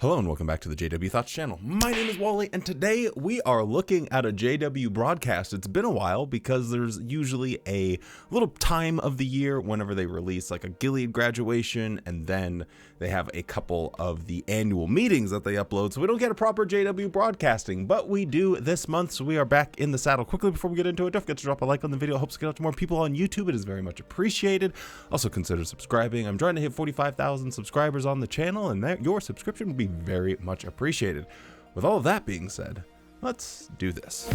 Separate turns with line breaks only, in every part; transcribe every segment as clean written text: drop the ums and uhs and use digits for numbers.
Hello and welcome back to the JW Thoughts channel. My name is Wally and today we are looking at a JW broadcast. It's been a while because there's usually a little time of the year whenever they release like a Gilead graduation, and then they have a couple of the annual meetings that they upload, so we don't get a proper JW broadcasting, but we do this month, so we are back in the saddle. Quickly before we get into it, don't forget to drop a like on the video. It helps get out to more people on YouTube. It is very much appreciated. Also consider subscribing. I'm trying to hit 45,000 subscribers on the channel, and your subscription would be very much appreciated. With all of that being said, let's do this.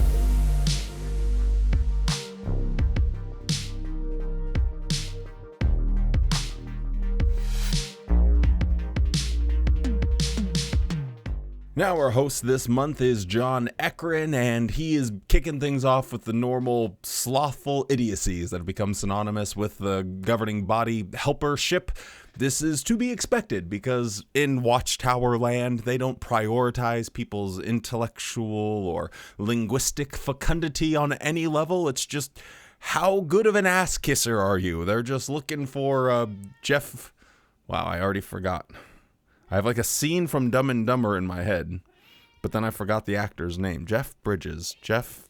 Now our host this month is John Ekron, and he is kicking things off with the normal slothful idiocies that have become synonymous with the governing body helpership. This is to be expected because in Watchtower land, they don't prioritize people's intellectual or linguistic fecundity on any level. It's just, how good of an ass kisser are you? They're just looking for Jeff. Wow, I already forgot. I have like a scene from Dumb and Dumber in my head, but then I forgot the actor's name. Jeff Bridges. Jeff,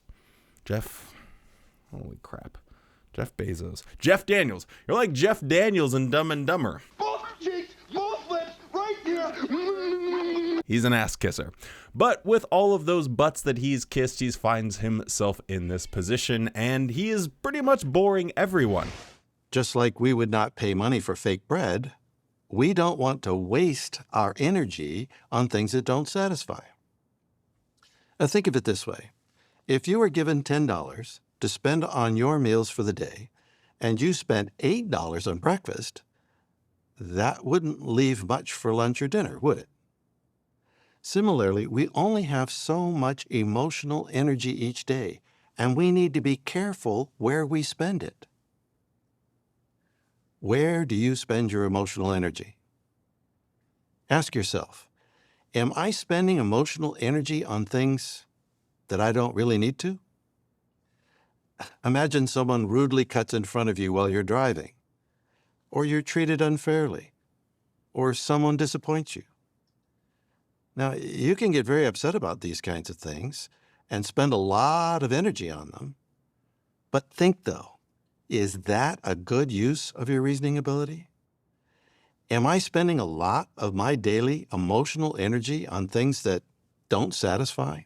holy crap. Jeff Bezos. Jeff Daniels. You're like Jeff Daniels in Dumb and Dumber.
Both cheeks, both lips, right here.
He's an ass kisser. But with all of those butts that he's kissed, he finds himself in this position, and he is pretty much boring everyone.
Just like we would not pay money for fake bread, we don't want to waste our energy on things that don't satisfy. Now think of it this way. If you were given $10 to spend on your meals for the day, and you spent $8 on breakfast, that wouldn't leave much for lunch or dinner, would it? Similarly, we only have so much emotional energy each day, and we need to be careful where we spend it. Where do you spend your emotional energy? Ask yourself, am I spending emotional energy on things that I don't really need to? Imagine someone rudely cuts in front of you while you're driving, or you're treated unfairly, or someone disappoints you. Now, you can get very upset about these kinds of things and spend a lot of energy on them. But think, though, is that a good use of your reasoning ability? Am I spending a lot of my daily emotional energy on things that don't satisfy?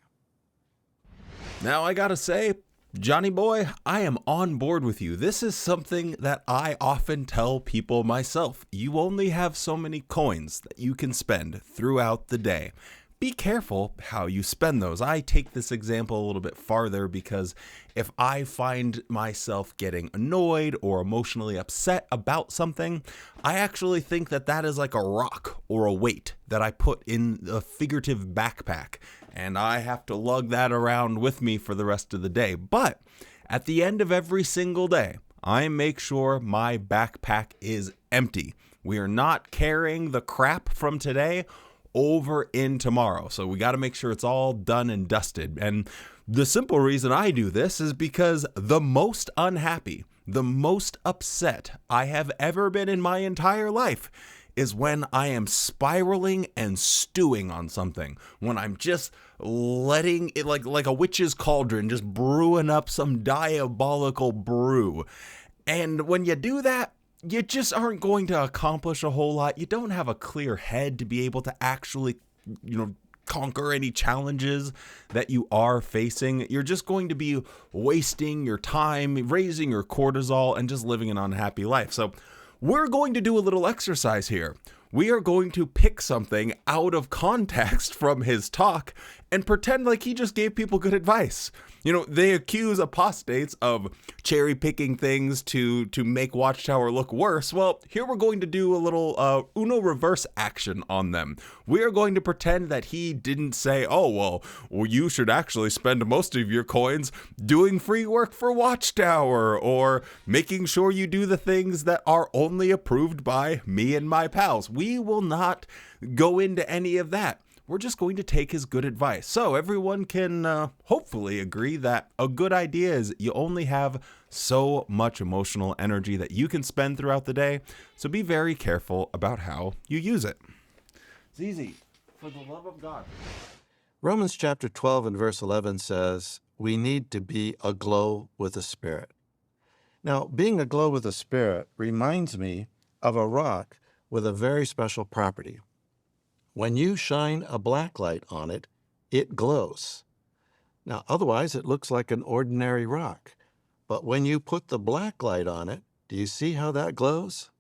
Now I gotta say, Johnny boy, I am on board with you. This is something that I often tell people myself. You only have so many coins that you can spend throughout the day. Be careful how you spend those. I take this example a little bit farther because if I find myself getting annoyed or emotionally upset about something, I actually think that that is like a rock or a weight that I put in a figurative backpack, and I have to lug that around with me for the rest of the day. But at the end of every single day, I make sure my backpack is empty. We are not carrying the crap from today over in tomorrow. So we got to make sure it's all done and dusted. And the simple reason I do this is because the most unhappy, the most upset I have ever been in my entire life is when I am spiraling and stewing on something, when I'm just letting it like a witch's cauldron, just brewing up some diabolical brew. And when you do that, you just aren't going to accomplish a whole lot. You don't have a clear head to be able to actually, conquer any challenges that you are facing. You're just going to be wasting your time, raising your cortisol, and just living an unhappy life. So we're going to do a little exercise here. We are going to pick something out of context from his talk and pretend like he just gave people good advice. They accuse apostates of cherry picking things to make Watchtower look worse. Well, here we're going to do a little Uno reverse action on them. We are going to pretend that he didn't say, well, you should actually spend most of your coins doing free work for Watchtower or making sure you do the things that are only approved by me and my pals. We will not go into any of that. We're just going to take his good advice. So everyone can hopefully agree that a good idea is you only have so much emotional energy that you can spend throughout the day. So be very careful about how you use it. It's easy. For the love of God.
Romans chapter 12 and verse 11 says, we need to be aglow with the Spirit. Now, being aglow with the Spirit reminds me of a rock with a very special property. When you shine a black light on it, it glows. Now, otherwise, it looks like an ordinary rock. But when you put the black light on it, do you see how that glows?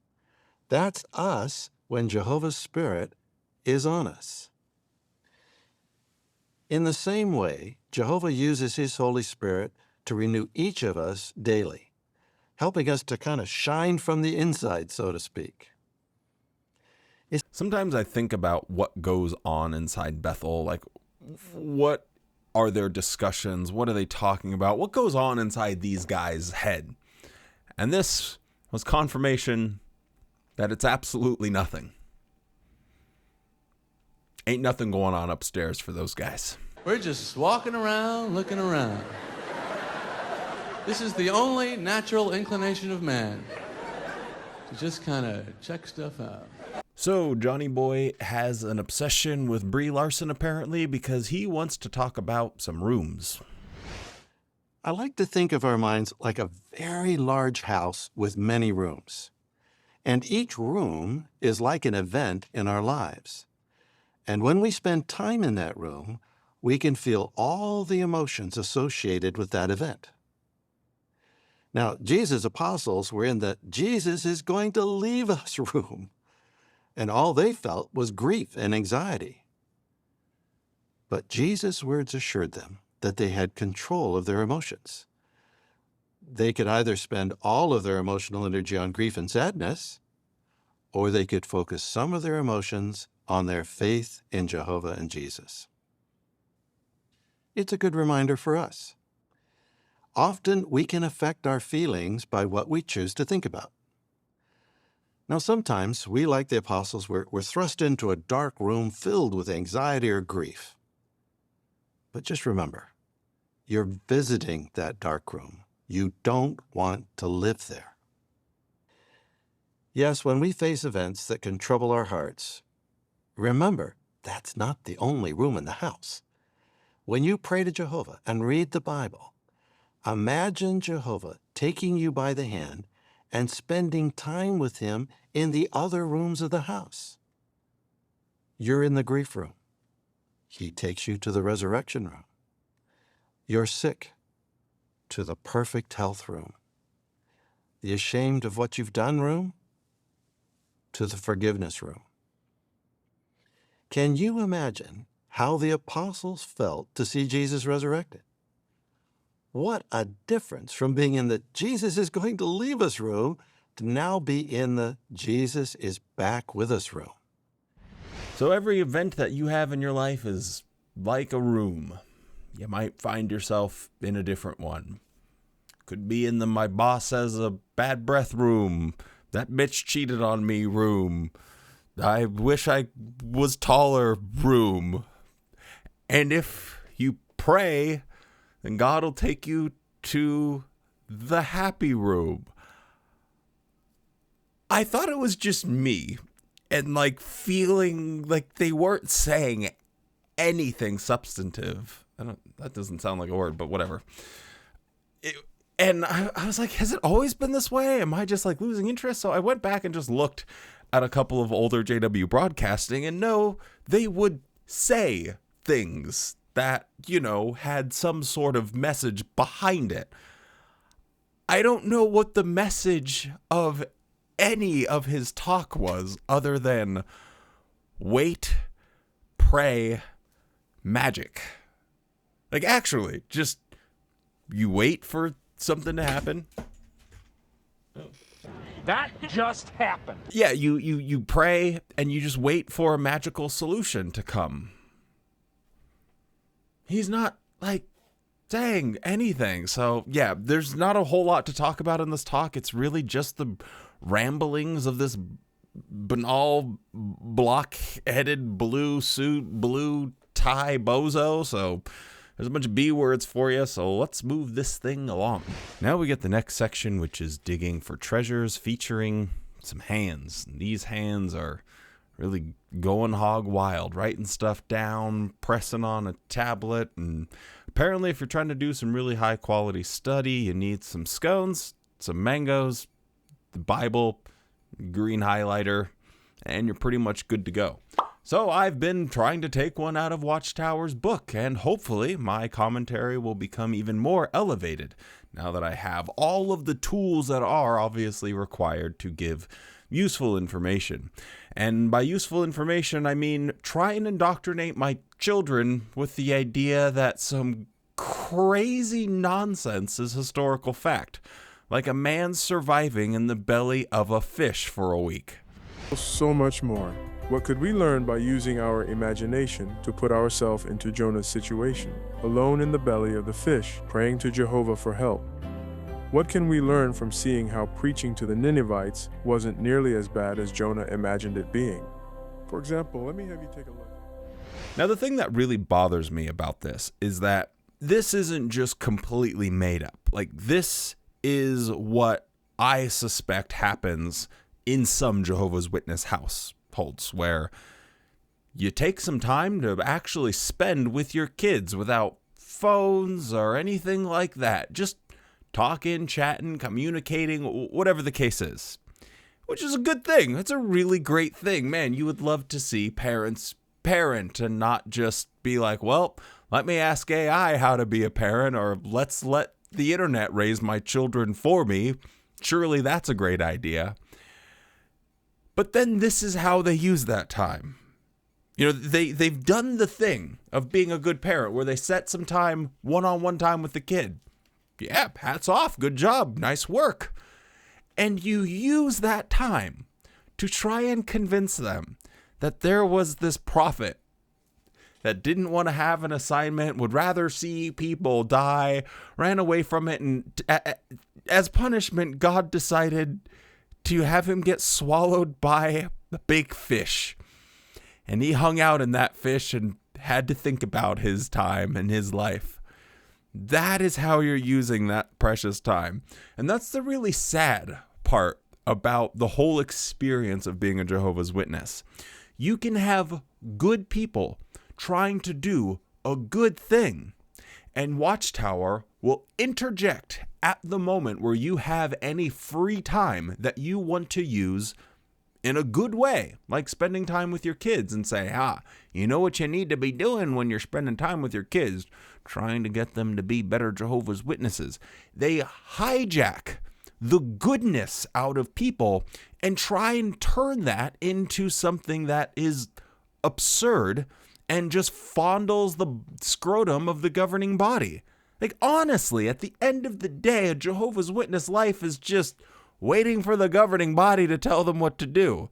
That's us when Jehovah's Spirit is on us. In the same way, Jehovah uses his Holy Spirit to renew each of us daily, helping us to kind of shine from the inside, so to speak.
Sometimes I think about what goes on inside Bethel, like what are their discussions? What are they talking about? What goes on inside these guys' head? And this was confirmation that it's absolutely nothing. Ain't nothing going on upstairs for those guys.
We're just walking around, looking around. This is the only natural inclination of man, to just kind of check stuff out.
So Johnny Boy has an obsession with Brie Larson apparently because he wants to talk about some rooms.
I like to think of our minds like a very large house with many rooms. And each room is like an event in our lives. And when we spend time in that room, we can feel all the emotions associated with that event. Now, Jesus' apostles were in the Jesus is going to leave us room, and all they felt was grief and anxiety. But Jesus' words assured them that they had control of their emotions. They could either spend all of their emotional energy on grief and sadness, or they could focus some of their emotions on their faith in Jehovah and Jesus. It's a good reminder for us. Often we can affect our feelings by what we choose to think about. Now, sometimes we, like the apostles, we're thrust into a dark room filled with anxiety or grief. But just remember, you're visiting that dark room. You don't want to live there. Yes, when we face events that can trouble our hearts, remember, that's not the only room in the house. When you pray to Jehovah and read the Bible, imagine Jehovah taking you by the hand and spending time with him in the other rooms of the house. You're in the grief room. He takes you to the resurrection room. You're sick, to the perfect health room. The ashamed of what you've done room, to the forgiveness room. Can you imagine how the apostles felt to see Jesus resurrected? What a difference from being in the Jesus is going to leave us room to now be in the Jesus is back with us room.
So every event that you have in your life is like a room. You might find yourself in a different one. Could be in the my boss has a bad breath room, that bitch cheated on me room, I wish I was taller room. And if you pray, then God will take you to the happy room. I thought it was just me and like feeling like they weren't saying anything substantive. That doesn't sound like a word, but whatever. And I was like, has it always been this way? Am I just like losing interest? So I went back and just looked at a couple of older JW broadcasting, and no, they would say things that, you know, had some sort of message behind it. I don't know what the message of any of his talk was other than wait, pray, magic. Like, actually, just you wait for something to happen.
That just happened.
Yeah, you pray and you just wait for a magical solution to come. He's not like saying anything. So yeah, there's not a whole lot to talk about in this talk. It's really just the ramblings of this banal, block-headed, blue suit, blue tie bozo. So there's a bunch of B words for you, so let's move this thing along. Now we get the next section, which is digging for treasures, featuring some hands. And these hands are really going hog wild, writing stuff down, pressing on a tablet. And apparently if you're trying to do some really high quality study, you need some scones, some mangoes, the Bible, green highlighter, and you're pretty much good to go. So I've been trying to take one out of Watchtower's book, and hopefully my commentary will become even more elevated now that I have all of the tools that are obviously required to give useful information. And by useful information, I mean try and indoctrinate my children with the idea that some crazy nonsense is historical fact, like a man surviving in the belly of a fish for a week.
So much more. What could we learn by using our imagination to put ourselves into Jonah's situation, alone in the belly of the fish, praying to Jehovah for help? What can we learn from seeing how preaching to the Ninevites wasn't nearly as bad as Jonah imagined it being? For example, let me have you take a look.
Now, the thing that really bothers me about this is that this isn't just completely made up. Like, this is what I suspect happens in some Jehovah's Witness households, where you take some time to actually spend with your kids without phones or anything like that. Just talking, chatting, communicating, whatever the case is, which is a good thing. It's a really great thing. Man, you would love to see parents parent and not just be like, well, let me ask AI how to be a parent, or let's let the internet raise my children for me. Surely that's a great idea. But then this is how they use that time. You know, they've done the thing of being a good parent where they set some time, one-on-one time with the kid. Yeah, hats off, good job, nice work. And you use that time to try and convince them that there was this prophet that didn't want to have an assignment, would rather see people die, ran away from it, and as punishment, God decided to have him get swallowed by a big fish. And he hung out in that fish and had to think about his time and his life. That is how you're using that precious time. And that's the really sad part about the whole experience of being a Jehovah's Witness. You can have good people trying to do a good thing, and Watchtower will interject at the moment where you have any free time that you want to use in a good way, like spending time with your kids, and say, you know what you need to be doing when you're spending time with your kids? Trying to get them to be better Jehovah's Witnesses. They hijack the goodness out of people and try and turn that into something that is absurd and just fondles the scrotum of the governing body. Like, honestly, at the end of the day, a Jehovah's Witness life is just waiting for the governing body to tell them what to do.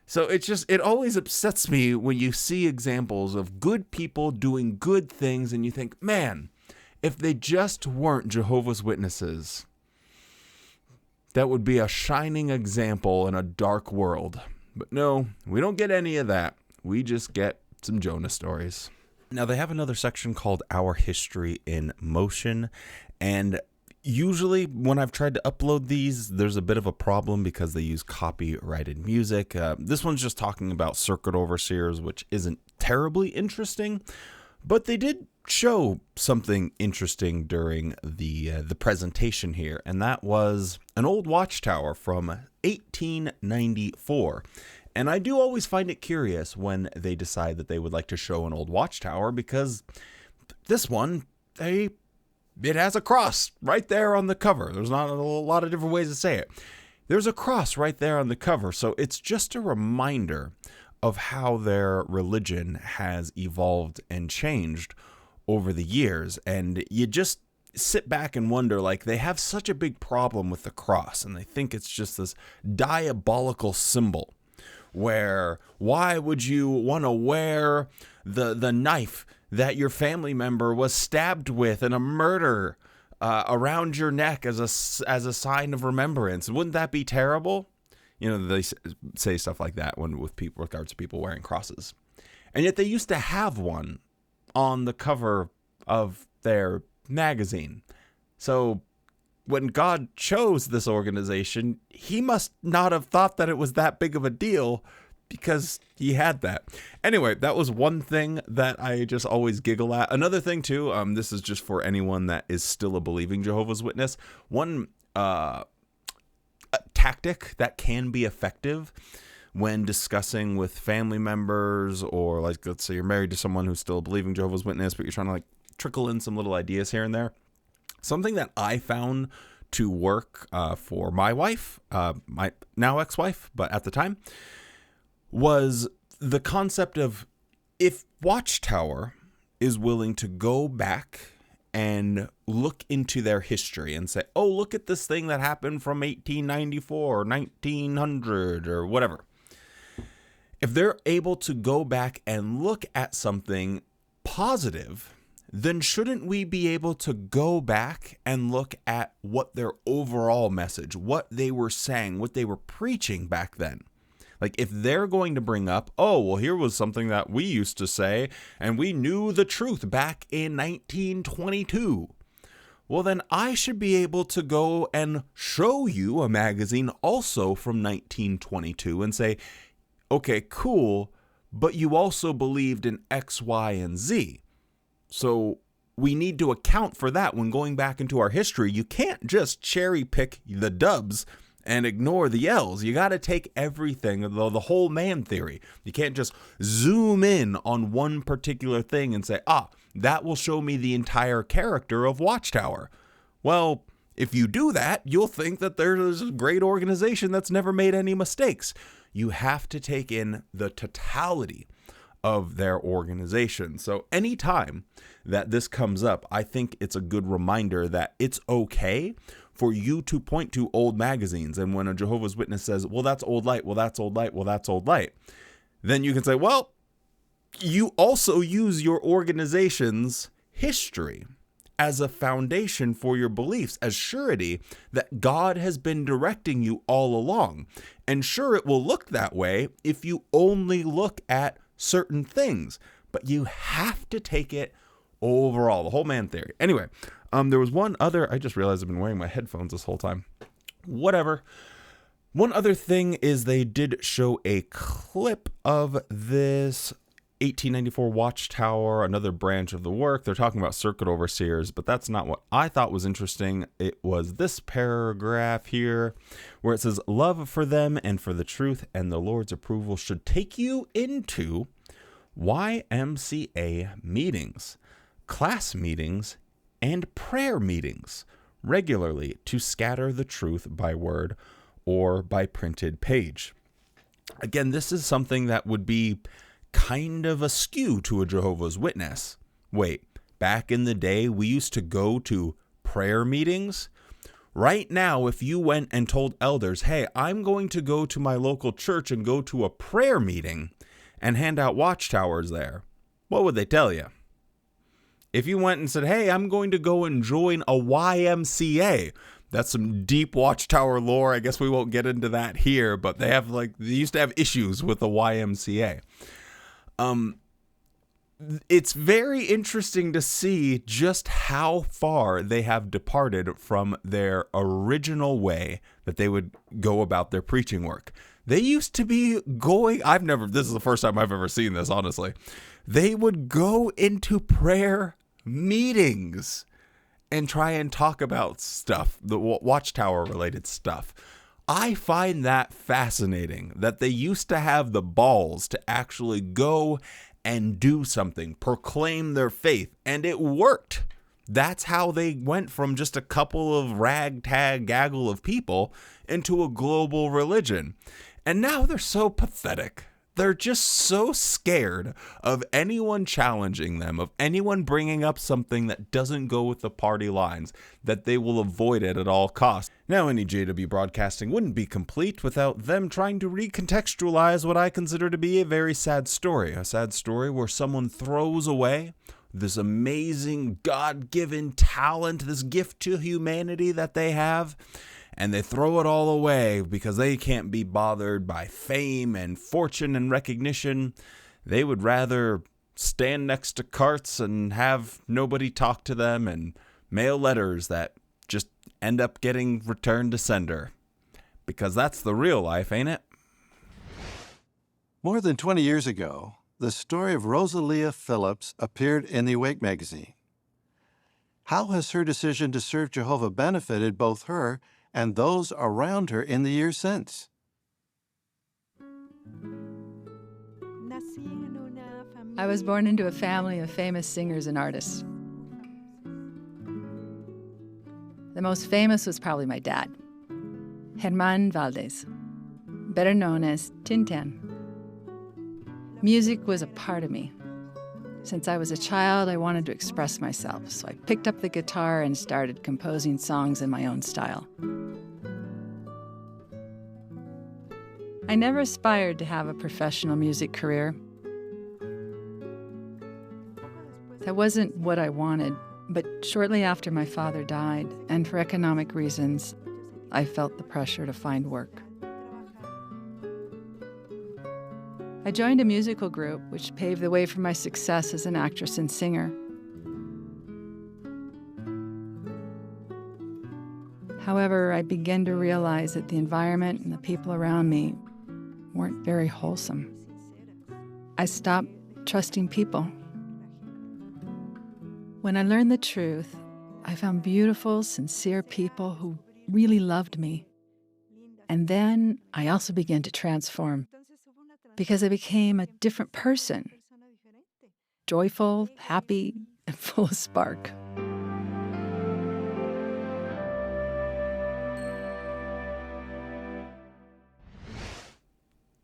So it always upsets me when you see examples of good people doing good things and you think, man, if they just weren't Jehovah's Witnesses, that would be a shining example in a dark world. But no, we don't get any of that. We just get some Jonah stories. Now, they have another section called Our History in Motion, and usually when I've tried to upload these, there's a bit of a problem because they use copyrighted music. This one's just talking about circuit overseers, which isn't terribly interesting, but they did show something interesting during the presentation here, and that was an old watchtower from 1894. And I do always find it curious when they decide that they would like to show an old watchtower, because this one, it has a cross right there on the cover. There's not a lot of different ways to say it. There's a cross right there on the cover. So it's just a reminder of how their religion has evolved and changed over the years. And you just sit back and wonder, like, they have such a big problem with the cross, and they think it's just this diabolical symbol. Where, why would you want to wear the knife that your family member was stabbed with in a murder around your neck as a sign of remembrance? Wouldn't that be terrible? You know, they say stuff like that with regards to people wearing crosses. And yet they used to have one on the cover of their magazine. So when God chose this organization, he must not have thought that it was that big of a deal. because he had that. Anyway, that was one thing that I just always giggle at. Another thing too, this is just for anyone that is still a believing Jehovah's Witness. One a tactic that can be effective when discussing with family members, or like, let's say you're married to someone who's still a believing Jehovah's Witness, but you're trying to like trickle in some little ideas here and there. Something that I found to work for my wife, my now ex-wife, but at the time, was the concept of, if Watchtower is willing to go back and look into their history and say, oh, look at this thing that happened from 1894 or 1900 or whatever. If they're able to go back and look at something positive, then shouldn't we be able to go back and look at what their overall message, what they were saying, what they were preaching back then? Like, if they're going to bring up, oh, well, here was something that we used to say, and we knew the truth back in 1922. Well, then I should be able to go and show you a magazine also from 1922 and say, okay, cool, but you also believed in X, Y, and Z. So we need to account for that when going back into our history. You can't just cherry pick the dubs and ignore the L's. You got to take everything, the whole man theory. You can't just zoom in on one particular thing and say, that will show me the entire character of Watchtower. Well, if you do that, you'll think that there's a great organization that's never made any mistakes. You have to take in the totality of their organization. So anytime that this comes up, I think it's a good reminder that it's okay for you to point to old magazines. And when a Jehovah's Witness says, well, that's old light, well, that's old light, well, that's old light, then you can say, well, you also use your organization's history as a foundation for your beliefs, as surety that God has been directing you all along. And sure, it will look that way if you only look at certain things, but you have to take it overall, the whole man theory. Anyway, there was one other, I just realized I've been wearing my headphones this whole time. Whatever. One other thing is they did show a clip of this 1894 Watchtower, another branch of the work. They're talking about circuit overseers, but that's not what I thought was interesting. It was this paragraph here where it says, love for them and for the truth and the Lord's approval should take you into YMCA meetings, class meetings, and prayer meetings regularly to scatter the truth by word or by printed page. Again, this is something that would be kind of askew to a Jehovah's Witness. Wait, back in the day, we used to go to prayer meetings? Right now, if you went and told elders, hey, I'm going to go to my local church and go to a prayer meeting and hand out watchtowers there, what would they tell you? If you went and said, hey, I'm going to go and join a YMCA, that's some deep Watchtower lore. I guess we won't get into that here, but they used to have issues with the YMCA. It's very interesting to see just how far they have departed from their original way that they would go about their preaching work. They used to be going, this is the first time I've ever seen this, honestly. They would go into prayer meetings and try and talk about stuff, the Watchtower related stuff. I find that fascinating that they used to have the balls to actually go and do something, proclaim their faith, and it worked. That's how they went from just a couple of ragtag gaggle of people into a global religion. And now they're so pathetic. They're just so scared of anyone challenging them, of anyone bringing up something that doesn't go with the party lines, that they will avoid it at all costs. Now, any JW broadcasting wouldn't be complete without them trying to recontextualize what I consider to be a very sad story. A sad story where someone throws away this amazing God-given talent, this gift to humanity that they have, and they throw it all away because they can't be bothered by fame and fortune and recognition. They would rather stand next to carts and have nobody talk to them and mail letters that just end up getting returned to sender. Because that's the real life, ain't it?
More than 20 years ago, the story of Rosalia Phillips appeared in the Awake magazine. How has her decision to serve Jehovah benefited both her and those around her in the years since?
I was born into a family of famous singers and artists. The most famous was probably my dad, Germán Valdez, better known as Tintin. Music was a part of me. Since I was a child, I wanted to express myself, so I picked up the guitar and started composing songs in my own style. I never aspired to have a professional music career. That wasn't what I wanted, but shortly after my father died, and for economic reasons, I felt the pressure to find work. I joined a musical group which paved the way for my success as an actress and singer. However, I began to realize that the environment and the people around me weren't very wholesome. I stopped trusting people. When I learned the truth, I found beautiful, sincere people who really loved me. And then I also began to transform because I became a different person, joyful, happy, and full of spark.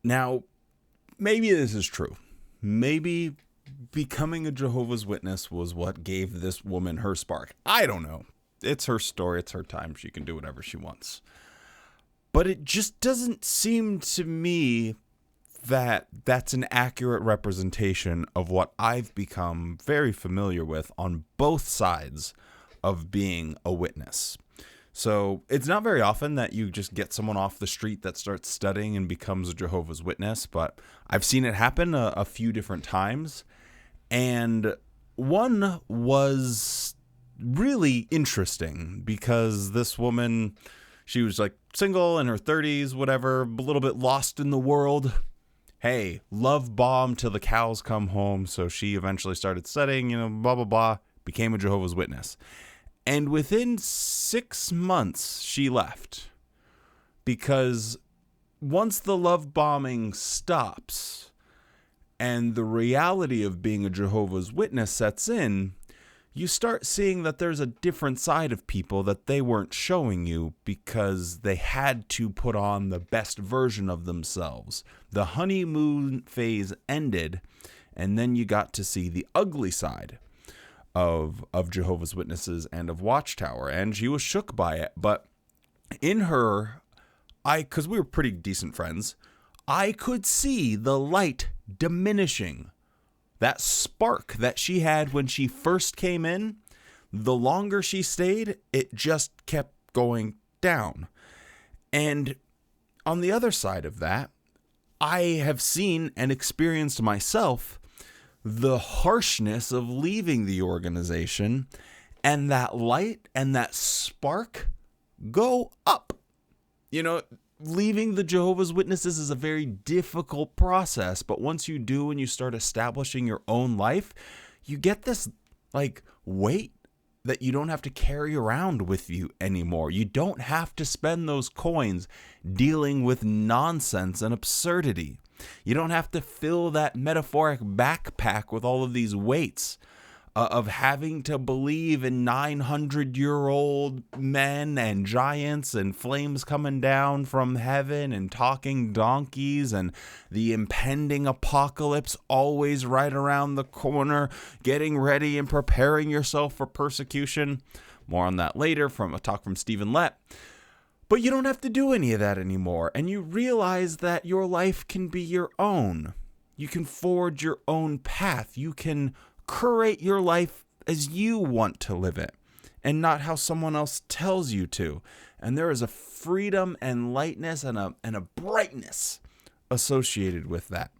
Now, maybe this is true. Maybe becoming a Jehovah's Witness was what gave this woman her spark. I don't know. It's her story. It's her time. She can do whatever she wants. But it just doesn't seem to me that that's an accurate representation of what I've become very familiar with on both sides of being a witness. So it's not very often that you just get someone off the street that starts studying and becomes a Jehovah's Witness, but I've seen it happen a few different times. And one was really interesting because this woman, she was like single in her 30s, whatever, a little bit lost in the world. Hey, love bomb till the cows come home. So she eventually started studying, blah, blah, blah, became a Jehovah's Witness. And within 6 months, she left because once the love bombing stops and the reality of being a Jehovah's Witness sets in, you start seeing that there's a different side of people that they weren't showing you because they had to put on the best version of themselves. The honeymoon phase ended, and then you got to see the ugly side of Jehovah's Witnesses and of Watchtower, and she was shook by it. But in her, because we were pretty decent friends, I could see the light diminishing. That spark that she had when she first came in, the longer she stayed, it just kept going down. And on the other side of that, I have seen and experienced myself the harshness of leaving the organization, and that light and that spark go up. Leaving the Jehovah's Witnesses is a very difficult process, but once you do and you start establishing your own life, you get this weight that you don't have to carry around with you anymore. You don't have to spend those coins dealing with nonsense and absurdity. You don't have to fill that metaphoric backpack with all of these weights of having to believe in 900-year-old men and giants and flames coming down from heaven and talking donkeys and the impending apocalypse always right around the corner, getting ready and preparing yourself for persecution. More on that later from a talk from Stephen Lett. But you don't have to do any of that anymore, and you realize that your life can be your own. You can forge your own path. You can curate your life as you want to live it and not how someone else tells you to. And there is a freedom and lightness and a brightness associated with that.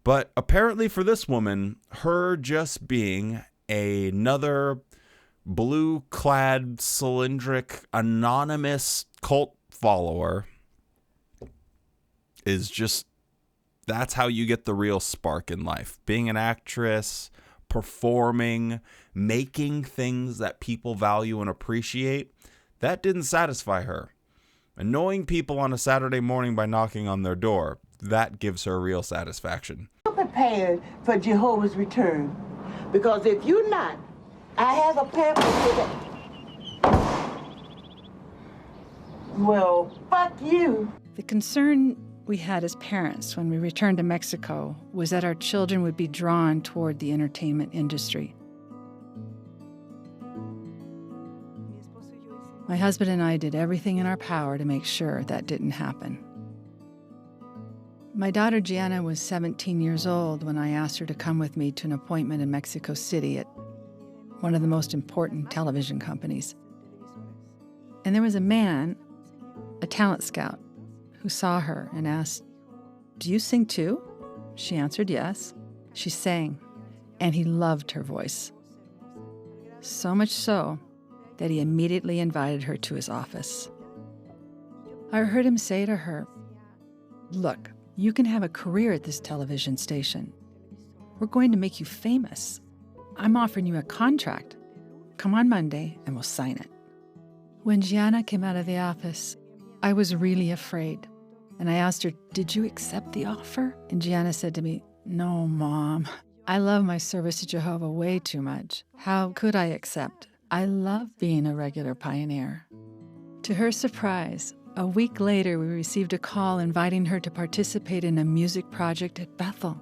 But apparently for this woman, her just being another blue-clad, cylindric, anonymous cult follower is just That's how you get the real spark in life. Being an actress, performing, making things that people value and appreciate, that didn't satisfy her. Annoying people on a Saturday morning by knocking on their door, that gives her real satisfaction.
Prepared for Jehovah's return. Because if you're not, I have a pamphlet that... Well, fuck you.
The concern we had as parents when we returned to Mexico was that our children would be drawn toward the entertainment industry. My husband and I did everything in our power to make sure that didn't happen. My daughter Gianna was 17 years old when I asked her to come with me to an appointment in Mexico City at one of the most important television companies. And there was a man, a talent scout, who saw her and asked, "Do you sing too?" She answered yes. She sang, and he loved her voice. So much so that he immediately invited her to his office. I heard him say to her, "Look, you can have a career at this television station. We're going to make you famous. I'm offering you a contract. Come on Monday and we'll sign it." When Gianna came out of the office, I was really afraid. And I asked her, "Did you accept the offer?" And Gianna said to me, "No, Mom. I love my service to Jehovah way too much. How could I accept? I love being a regular pioneer." To her surprise, a week later, we received a call inviting her to participate in a music project at Bethel.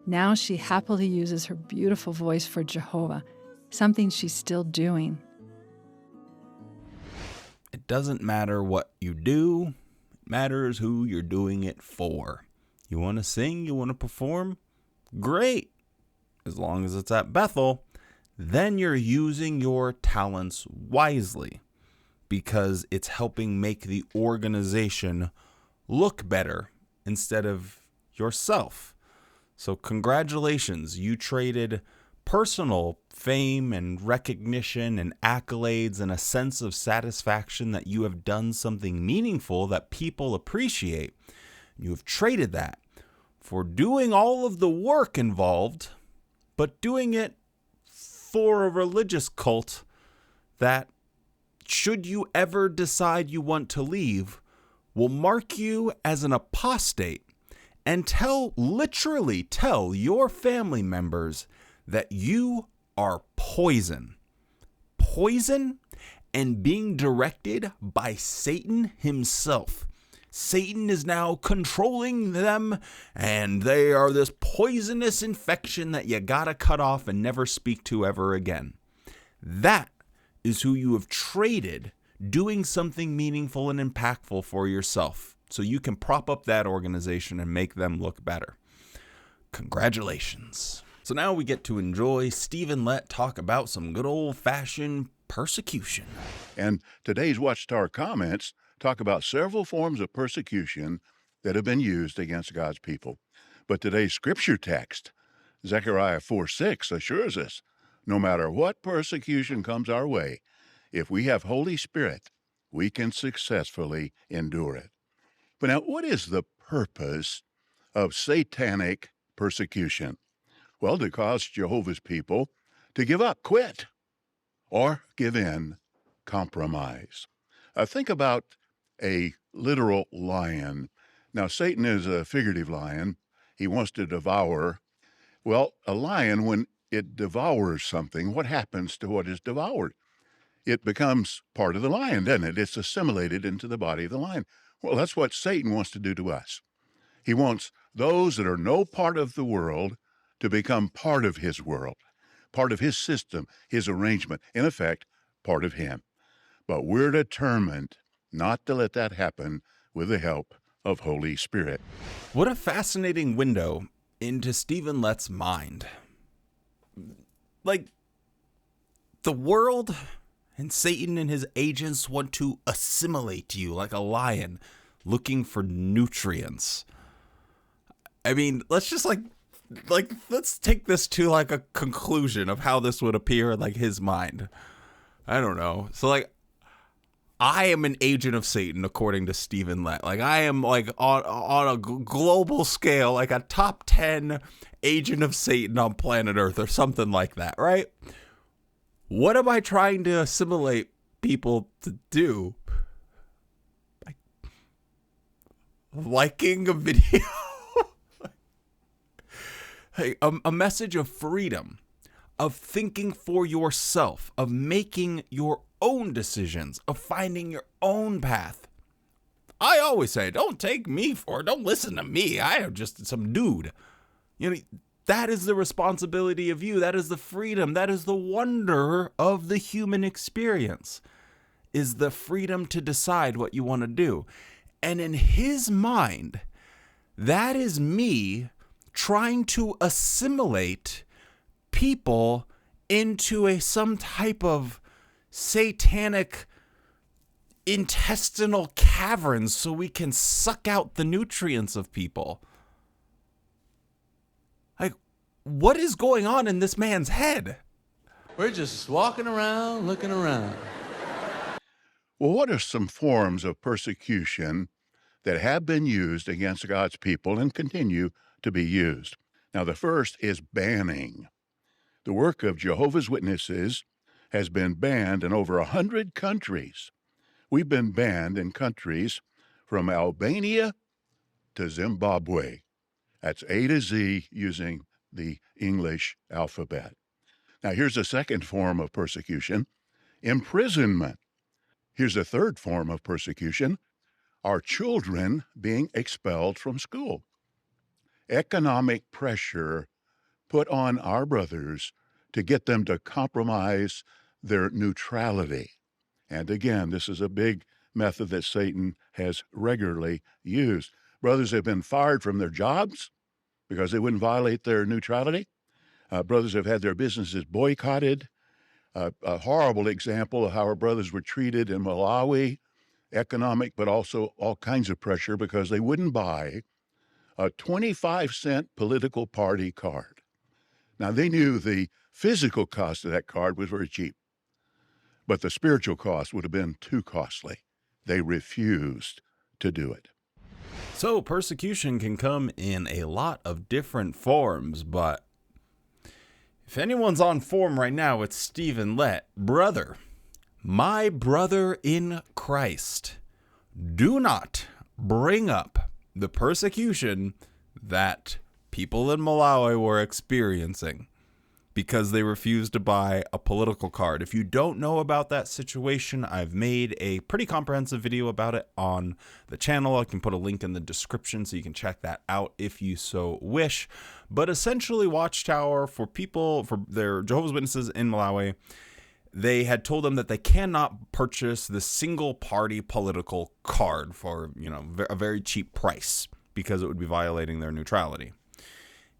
Now she happily uses her beautiful voice for Jehovah, something she's still doing.
It doesn't matter what you do, it matters who you're doing it for. You want to sing, you want to perform? Great. As long as it's at Bethel, then you're using your talents wisely because it's helping make the organization look better instead of yourself. So congratulations, you traded personal fame and recognition and accolades and a sense of satisfaction that you have done something meaningful that people appreciate. You have traded that for doing all of the work involved, but doing it for a religious cult that, should you ever decide you want to leave, will mark you as an apostate and literally tell your family members that you are poison. Poison and being directed by Satan himself. Satan is now controlling them, and they are this poisonous infection that you gotta cut off and never speak to ever again. That is who you have traded doing something meaningful and impactful for yourself, so you can prop up that organization and make them look better. Congratulations. So now we get to enjoy Stephen Lett talk about some good old-fashioned persecution.
And today's Watchtower comments talk about several forms of persecution that have been used against God's people. But today's scripture text, Zechariah 4:6, assures us, no matter what persecution comes our way, if we have Holy Spirit, we can successfully endure it. But now, what is the purpose of satanic persecution? Well, to cause Jehovah's people to give up, quit, or give in, compromise. Think about a literal lion. Now, Satan is a figurative lion. He wants to devour. Well, a lion, when it devours something, what happens to what is devoured? It becomes part of the lion, doesn't it? It's assimilated into the body of the lion. Well, that's what Satan wants to do to us. He wants those that are no part of the world to become part of his world, part of his system, his arrangement, in effect, part of him. But we're determined not to let that happen with the help of Holy Spirit.
What a fascinating window into Stephen Lett's mind. Like, the world and Satan and his agents want to assimilate you like a lion looking for nutrients. I mean, let's just let's take this to like a conclusion of how this would appear in like his mind. I don't know. So like, I am an agent of Satan, according to Stephen Lett. Like, I am like on a global scale, like a top 10 agent of Satan on planet Earth or something like that, right? What am I trying to assimilate people to do? Like, liking a video? Hey, a message of freedom, of thinking for yourself, of making your own decisions, of finding your own path. I always say, don't take me for it. Don't listen to me. I am just some dude. You know, that is the responsibility of you. That is the freedom. That is the wonder of the human experience, is the freedom to decide what you want to do. And in his mind, that is me trying to assimilate people into some type of satanic intestinal caverns so we can suck out the nutrients of people. Like, what is going on in this man's head?
We're just walking around, looking around.
Well, what are some forms of persecution that have been used against God's people and continue to be used? Now, the first is banning. The work of Jehovah's Witnesses has been banned in over 100 countries. We've been banned in countries from Albania to Zimbabwe. That's A to Z using the English alphabet. Now, here's a second form of persecution, imprisonment. Here's a third form of persecution, our children being expelled from school. Economic pressure put on our brothers to get them to compromise their neutrality. And again, this is a big method that Satan has regularly used. Brothers have been fired from their jobs because they wouldn't violate their neutrality. Brothers have had their businesses boycotted. A horrible example of how our brothers were treated in Malawi, economic, but also all kinds of pressure because they wouldn't buy a 25-cent political party card. Now, they knew the physical cost of that card was very cheap, but the spiritual cost would have been too costly. They refused to do it.
So persecution can come in a lot of different forms, but if anyone's on form right now, it's Stephen Lett. Brother, my brother in Christ, do not bring up the persecution that people in Malawi were experiencing because they refused to buy a political card. If you don't know about that situation, I've made a pretty comprehensive video about it on the channel. I can put a link in the description so you can check that out if you so wish. But essentially, Watchtower, for their Jehovah's Witnesses in Malawi, they had told them that they cannot purchase the single party political card for, a very cheap price because it would be violating their neutrality.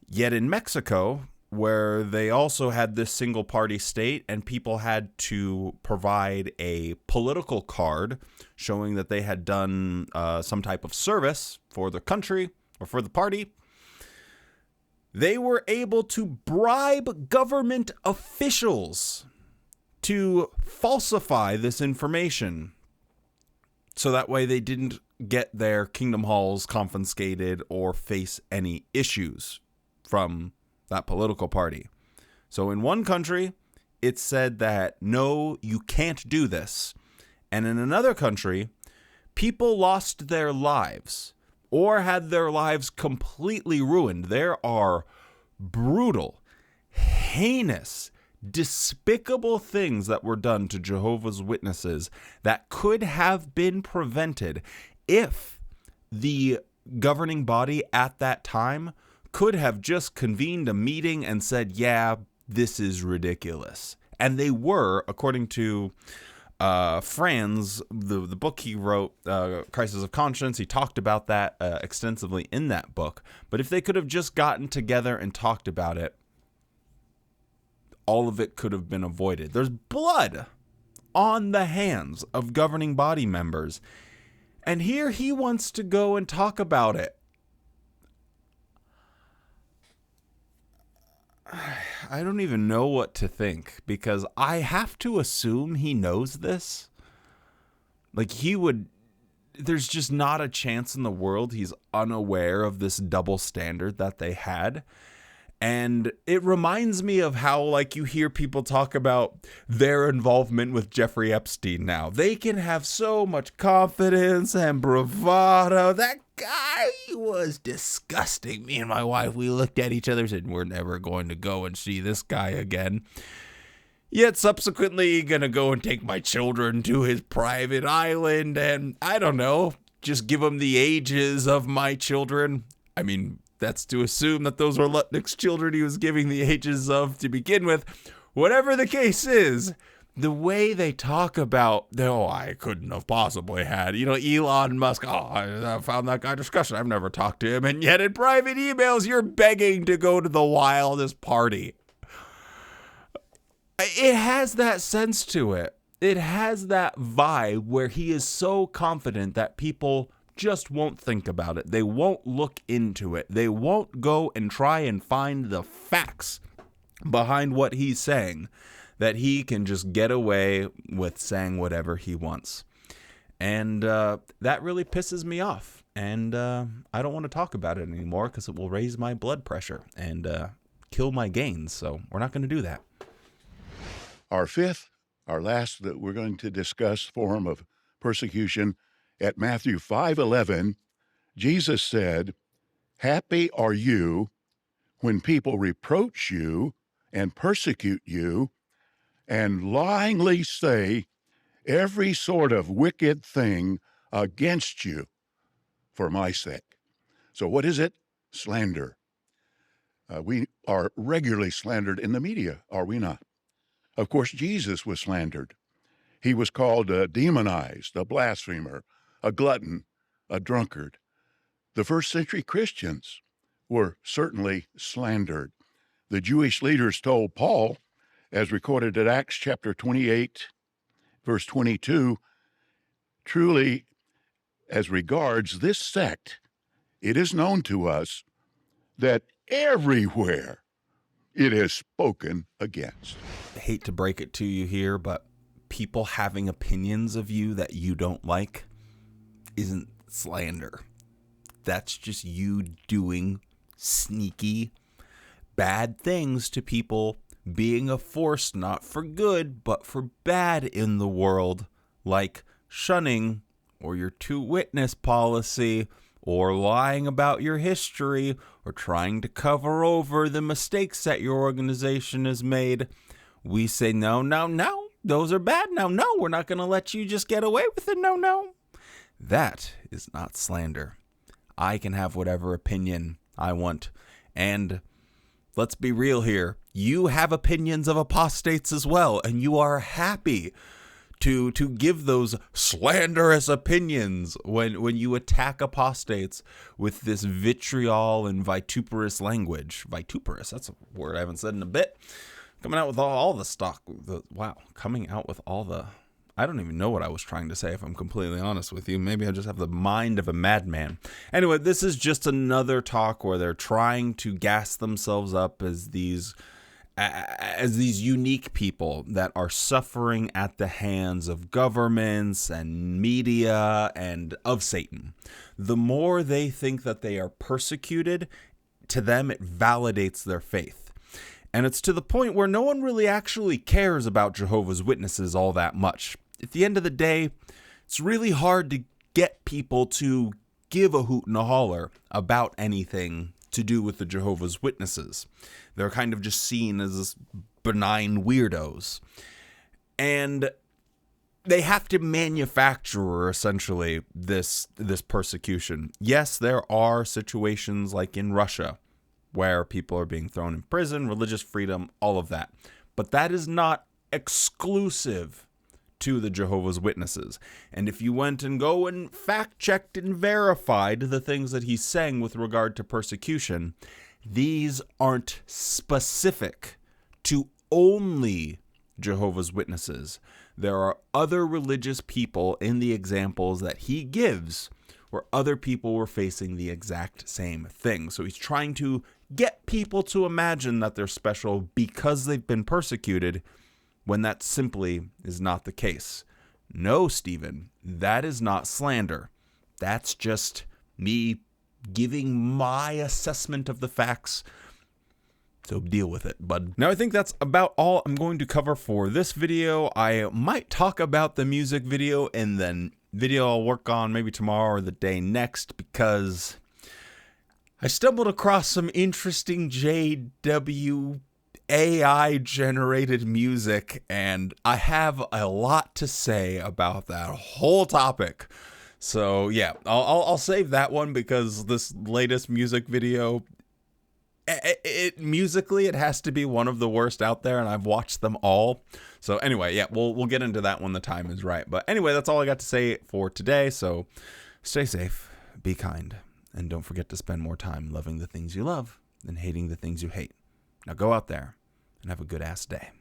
Yet in Mexico, where they also had this single party state and people had to provide a political card showing that they had done some type of service for the country or for the party, they were able to bribe government officials to falsify this information so that way they didn't get their kingdom halls confiscated or face any issues from that political party. So in one country, it said that, no, you can't do this. And in another country, people lost their lives or had their lives completely ruined. There are brutal, heinous, despicable things that were done to Jehovah's Witnesses that could have been prevented if the governing body at that time could have just convened a meeting and said, yeah, this is ridiculous. And they were, according to Franz, the book he wrote, Crisis of Conscience, he talked about that extensively in that book. But if they could have just gotten together and talked about it, all of it could have been avoided. There's blood on the hands of governing body members. And here he wants to go and talk about it. I don't even know what to think because I have to assume he knows this. Like, there's just not a chance in the world he's unaware of this double standard that they had. And it reminds me of how, like, you hear people talk about their involvement with Jeffrey Epstein now. They can have so much confidence and bravado. That guy was disgusting. Me and my wife, we looked at each other and said, we're never going to go and see this guy again. Yet subsequently gonna go and take my children to his private island and, I don't know, just give them the ages of my children. I mean, that's to assume that those were Lutnick's children he was giving the ages of to begin with. Whatever the case is, the way they talk about, I couldn't have possibly had, Elon Musk, I found that guy disgusting. I've never talked to him. And yet in private emails, you're begging to go to the wildest party. It has that sense to it. It has that vibe where he is so confident that people just won't think about it. They won't look into it. They won't go and try and find the facts behind what he's saying, that he can just get away with saying whatever he wants. And that really pisses me off. And I don't want to talk about it anymore because it will raise my blood pressure and kill my gains. So we're not going to do that.
Our last that we're going to discuss form of persecution, at Matthew 5:11, Jesus said, "Happy are you when people reproach you and persecute you and lyingly say every sort of wicked thing against you for my sake." So what is it? Slander. We are regularly slandered in the media, are we not? Of course, Jesus was slandered. He was called demonized, a blasphemer, a glutton, a drunkard. The first century Christians were certainly slandered. The Jewish leaders told Paul, as recorded at Acts chapter 28, verse 22, "Truly, as regards this sect, it is known to us that everywhere it is spoken against."
I hate to break it to you here, but people having opinions of you that you don't like isn't slander. That's just you doing sneaky, bad things to people, being a force not for good, but for bad in the world, like shunning, or your two-witness policy, or lying about your history, or trying to cover over the mistakes that your organization has made. We say, no, those are bad. No, we're not going to let you just get away with it. No. That is not slander. I can have whatever opinion I want. And let's be real here. You have opinions of apostates as well, and you are happy to give those slanderous opinions when you attack apostates with this vitriol and vituperous language. Vituperous, that's a word I haven't said in a bit. Coming out with all the stock. Coming out with all the... I don't even know what I was trying to say, if I'm completely honest with you. Maybe I just have the mind of a madman. Anyway, this is just another talk where they're trying to gas themselves up as these unique people that are suffering at the hands of governments and media and of Satan. The more they think that they are persecuted, to them it validates their faith. And it's to the point where no one really actually cares about Jehovah's Witnesses all that much. At the end of the day, it's really hard to get people to give a hoot and a holler about anything to do with the Jehovah's Witnesses. They're kind of just seen as benign weirdos. And they have to manufacture, essentially, this persecution. Yes, there are situations like in Russia where people are being thrown in prison, religious freedom, all of that. But that is not exclusive to the Jehovah's Witnesses. And if you went and go and fact-checked and verified the things that he's saying with regard to persecution, these aren't specific to only Jehovah's Witnesses. There are other religious people in the examples that he gives where other people were facing the exact same thing. So he's trying to get people to imagine that they're special because they've been persecuted, when that simply is not the case. No, Stephen, that is not slander. That's just me giving my assessment of the facts. So deal with it, bud. Now, I think that's about all I'm going to cover for this video. I might talk about the music video and then video I'll work on maybe tomorrow or the day next, because I stumbled across some interesting JW AI generated music, and I have a lot to say about that whole topic. So yeah, I'll save that one, because this latest music video, musically, it has to be one of the worst out there, and I've watched them all. So anyway, yeah, we'll get into that when the time is right. But anyway, that's all I got to say for today. So stay safe, be kind, and don't forget to spend more time loving the things you love than hating the things you hate. Now go out there and have a good ass day.